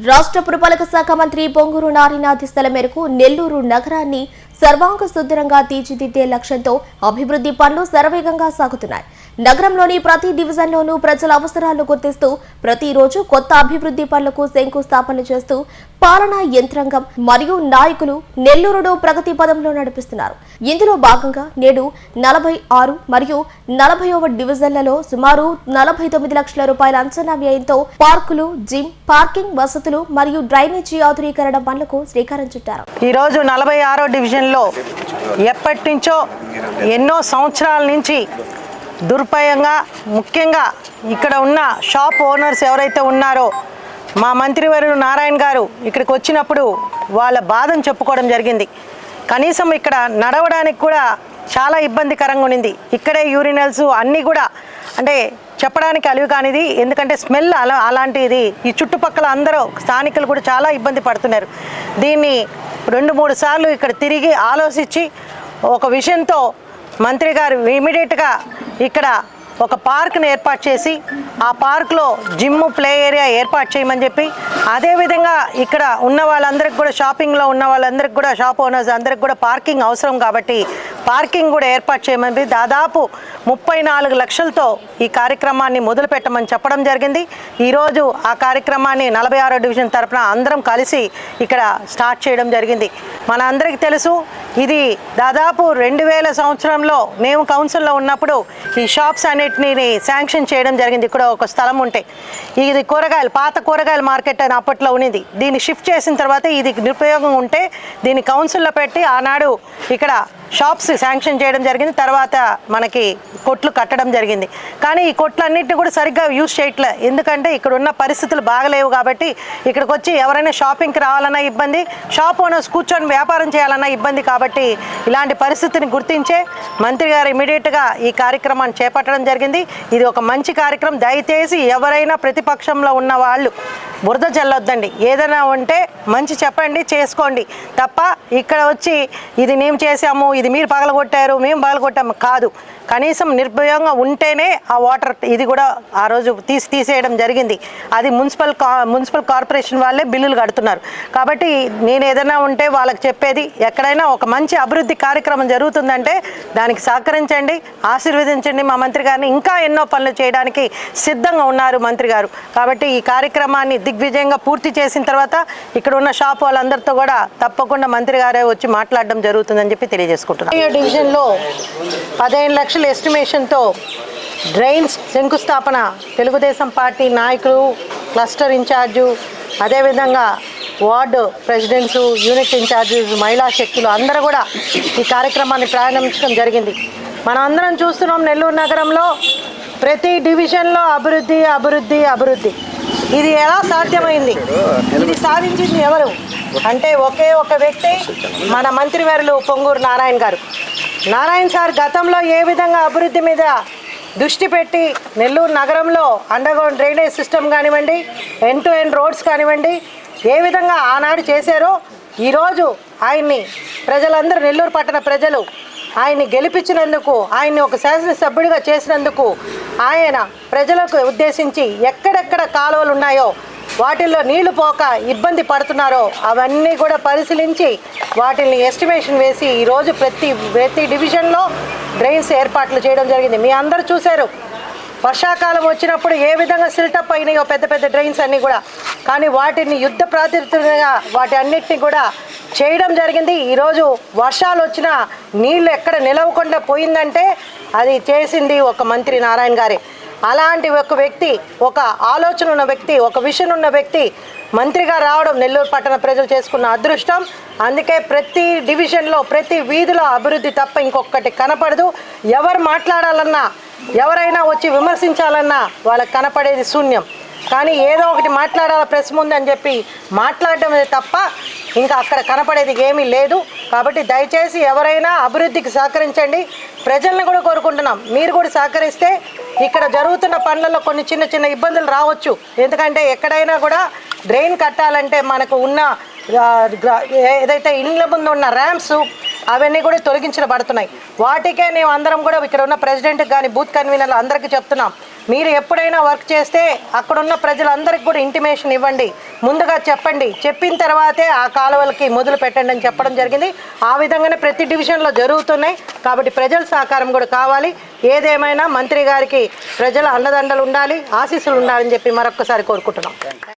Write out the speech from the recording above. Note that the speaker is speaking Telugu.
రాష్ట్ర పురపాలక శాఖ మంత్రి పొంగూరు నారాయణ ఆదేశాల మేరకు నెల్లూరు నగరాన్ని సర్వాంగ సుందరంగా తీర్చిదిద్దే లక్ష్యంతో అభివృద్ధి పనులు శరవేగంగా సాగుతున్నాయి. నగరంలోని ప్రతి డివిజన్లోనూ ప్రజల అవసరాలను గుర్తిస్తూ ప్రతిరోజు కొత్త అభివృద్ధి పనులకు శంకుస్థాపన చేస్తూ పాలనా యంత్రాంగం మరియు నాయకులు నెల్లూరును ప్రగతి పదంలో నడిపిస్తున్నారు. ఇందులో భాగంగా నేడు 46 మరియు 40వ డివిజన్లలో సుమారు 49 లక్షల రూపాయల అంచనా వ్యయంతో పార్కులు, జిమ్, పార్కింగ్ వసతులు మరియు డ్రైనేజీ ఆధునీకరణ పనులకు శ్రీకారం చుట్టారు. ఈ రోజు 46వ డివిజన్లో ఎప్పటి నుంచో ఎన్నో సంవత్సరాల నుంచి దుర్భయంగా ముఖ్యంగా ఇక్కడ ఉన్న షాప్ ఓనర్స్ ఎవరైతే ఉన్నారో మా మంత్రివర్యులు నారాయణ గారు ఇక్కడికి వచ్చినప్పుడు వాళ్ళ బాధను చెప్పుకోవడం జరిగింది. కనీసం ఇక్కడ నడవడానికి కూడా చాలా ఇబ్బందికరంగా ఉండింది. ఇక్కడే యూరినల్స్ అన్నీ కూడా అంటే చెప్పడానికి అలివి కానిది, ఎందుకంటే స్మెల్ అలాంటిది. ఈ చుట్టుపక్కల అందరూ స్థానికులు కూడా చాలా ఇబ్బంది పడుతున్నారు. దీన్ని 2-3 సార్లు ఇక్కడ తిరిగి ఆలోచించి ఒక విషయంతో మంత్రి గారు ఇమీడియట్గా ఇక్కడ ఒక పార్క్ని ఏర్పాటు చేసి ఆ పార్క్లో జిమ్, ప్లే ఏరియా ఏర్పాటు చేయమని చెప్పి, అదేవిధంగా ఇక్కడ ఉన్న వాళ్ళందరికీ కూడా షాపింగ్లో ఉన్న వాళ్ళందరికీ కూడా షాప్ ఓనర్స్ అందరికి కూడా పార్కింగ్ అవసరం కాబట్టి పార్కింగ్ కూడా ఏర్పాటు చేయమని దాదాపు 34 లక్షలతో ఈ కార్యక్రమాన్ని మొదలు పెట్టమని చెప్పడం జరిగింది. ఈరోజు ఆ కార్యక్రమాన్ని 46వ డివిజన్ తరఫున అందరం కలిసి ఇక్కడ స్టార్ట్ చేయడం జరిగింది. మన అందరికీ తెలుసు, ఇది దాదాపు 2000 సంవత్సరంలో మేము కౌన్సిల్లో ఉన్నప్పుడు ఈ షాప్స్ అన్నిటిని శాంక్షన్ చేయడం జరిగింది. ఇక్కడ ఒక స్థలం ఉంటే ఇది పాత కూరగాయల మార్కెట్ అని అప్పట్లో ఉన్నది. దీన్ని షిఫ్ట్ చేసిన తర్వాత ఇది నిరుపయోగం ఉంటే దీన్ని కౌన్సిల్లో పెట్టి ఆనాడు ఇక్కడ షాప్స్ శాంక్షన్ చేయడం జరిగింది. తర్వాత మనకి కొట్లు కట్టడం జరిగింది. కానీ ఈ కొట్లన్నింటినీ కూడా సరిగ్గా యూజ్ చేయట్లే, ఎందుకంటే ఇక్కడ ఉన్న పరిస్థితులు బాగలేవు కాబట్టి ఇక్కడికి వచ్చి ఎవరైనా షాపింగ్కి రావాలన్నా ఇబ్బంది, షాప్ ఓనర్స్ కూర్చొని వ్యాపారం చేయాలన్నా ఇబ్బంది. కాబట్టి ఇలాంటి పరిస్థితిని గుర్తించే మంత్రి గారు ఇమీడియట్గా ఈ కార్యక్రమాన్ని చేపట్టడం జరిగింది. ఇది ఒక మంచి కార్యక్రమం. దయచేసి ఎవరైనా ప్రతిపక్షంలో ఉన్న వాళ్ళు బురద చల్లొద్దండి. ఏదైనా ఉంటే మంచి చెప్పండి, చేసుకోండి తప్ప ఇక్కడ వచ్చి ఇది మేము చేసాము, ఇది మీరు పగలగొట్టారు, మేము పగలగొట్టాము కాదు. కనీసం నిర్భయంగా ఉంటేనే ఆ వాటర్ ఇది కూడా ఆ రోజు తీసేయడం జరిగింది. అది మున్సిపల్ కార్పొరేషన్ వాళ్ళే బిల్లులు కడుతున్నారు. కాబట్టి నేను ఏదైనా ఉంటే వాళ్ళకి చెప్పేది, ఎక్కడైనా ఒక మంచి అభివృద్ధి కార్యక్రమం జరుగుతుందంటే దానికి సహకరించండి, ఆశీర్వదించండి. మా మంత్రి గారిని ఇంకా ఎన్నో పనులు చేయడానికి సిద్ధంగా ఉన్నారు మంత్రి గారు. కాబట్టి ఈ కార్యక్రమాన్ని దిగ్విజయంగా పూర్తి చేసిన తర్వాత ఇక్కడ ఉన్న షాప్ వాళ్ళందరితో కూడా తప్పకుండా మంత్రి గారే వచ్చి మాట్లాడడం జరుగుతుందని చెప్పి తెలియజేసుకుంటున్నాను. ఈ డివిజన్లో 15 లక్షల ఎస్టిమేషన్తో డ్రైన్స్ శంకుస్థాపన తెలుగుదేశం పార్టీ నాయకులు, క్లస్టర్ ఇన్ఛార్జు, అదేవిధంగా వార్డు ప్రెసిడెంట్స్, యూనిట్ ఇన్ఛార్జెస్, మహిళా శక్తులు అందరూ కూడా ఈ కార్యక్రమాన్ని ప్రారంభించడం జరిగింది. మనం అందరం చూస్తున్నాం, నెల్లూరు నగరంలో ప్రతి డివిజన్లో అభివృద్ధి అభివృద్ధి అభివృద్ధి. ఇది ఎలా సాధ్యమైంది? ఇది సాధించింది ఎవరు అంటే ఒకే ఒక వ్యక్తి, మన మంత్రివర్యులు పొంగూరు నారాయణ గారు. నారాయణ సార్ గతంలో ఏ విధంగా అభివృద్ధి మీద దృష్టి పెట్టి నెల్లూరు నగరంలో అండర్గ్రౌండ్ డ్రైనేజ్ సిస్టమ్ కానివ్వండి, ఎండ్ టు ఎండ్ రోడ్స్ కానివ్వండి, ఏ విధంగా ఆనాడు చేశారో ఈరోజు ఆయన్ని ప్రజలందరూ, నెల్లూరు పట్టణ ప్రజలు ఆయన్ని గెలిపించినందుకు, ఆయన్ని ఒక శాసనసభ్యుడిగా చేసినందుకు, ఆయన ప్రజలకు ఉద్దేశించి ఎక్కడెక్కడ కాలువలు ఉన్నాయో వాటిల్లో నీళ్లు పోక ఇబ్బంది పడుతున్నారో అవన్నీ కూడా పరిశీలించి వాటిని ఎస్టిమేషన్ వేసి ఈరోజు ప్రతి డివిజన్లో డ్రైన్స్ ఏర్పాట్లు చేయడం జరిగింది. మీ అందరూ చూశారు, వర్షాకాలం వచ్చినప్పుడు ఏ విధంగా సిల్టప్ అయినాయో పెద్ద పెద్ద డ్రైన్స్ అన్నీ కూడా. కానీ వాటిని యుద్ధ ప్రాతినిధ్యంగా వాటి అన్నిటిని కూడా చేయడం జరిగింది. ఈరోజు వర్షాలు వచ్చినా నీళ్లు ఎక్కడ నిలవకుండా పోయిందంటే అది చేసింది ఒక మంత్రి నారాయణ గారే. అలాంటి ఒక వ్యక్తి, ఒక ఆలోచన ఉన్న వ్యక్తి, ఒక విషన్ ఉన్న వ్యక్తి మంత్రిగా రావడం నెల్లూరు పట్టణ ప్రజలు చేసుకున్న అదృష్టం. అందుకే ప్రతి డివిజన్లో ప్రతి వీధిలో అభివృద్ధి తప్ప ఇంకొకటి కనపడదు. ఎవరు మాట్లాడాలన్నా, ఎవరైనా వచ్చి విమర్శించాలన్నా వాళ్ళకి కనపడేది శూన్యం. కానీ ఏదో ఒకటి మాట్లాడాల ప్రెస్ ముందు అని చెప్పి మాట్లాడడం తప్ప ఇంకా అక్కడ కనపడేది ఏమీ లేదు. కాబట్టి దయచేసి ఎవరైనా అభివృద్ధికి సహకరించండి. ప్రజలను కూడా కోరుకుంటున్నాం, మీరు కూడా సహకరిస్తే ఇక్కడ జరుగుతున్న పనులలో కొన్ని చిన్న చిన్న ఇబ్బందులు రావచ్చు. ఎందుకంటే ఎక్కడైనా కూడా డ్రైన్ కట్టాలంటే మనకు ఉన్న ఏదైతే ఇళ్ళ ముందు ఉన్న ర్యాంప్స్ అవన్నీ కూడా తొలగించబడుతున్నాయి. వాటికే మేము అందరం కూడా ఇక్కడ ఉన్న ప్రెసిడెంట్కి కానీ బూత్ కన్వీనర్లు అందరికీ చెప్తున్నాం, మీరు ఎప్పుడైనా వర్క్ చేస్తే అక్కడున్న ప్రజలందరికీ కూడా ఇంటిమేషన్ ఇవ్వండి, ముందుగా చెప్పండి, చెప్పిన తర్వాతే ఆ కాలువలకి మొదలు పెట్టండి అని చెప్పడం జరిగింది. ఆ విధంగానే ప్రతి డివిజన్లో జరుగుతున్నాయి. కాబట్టి ప్రజల సహకారం కూడా కావాలి. ఏదేమైనా మంత్రి గారికి ప్రజల అండదండలు ఉండాలి, ఆశీస్సులు ఉండాలని చెప్పి మరొక్కసారి కోరుకుంటున్నాం.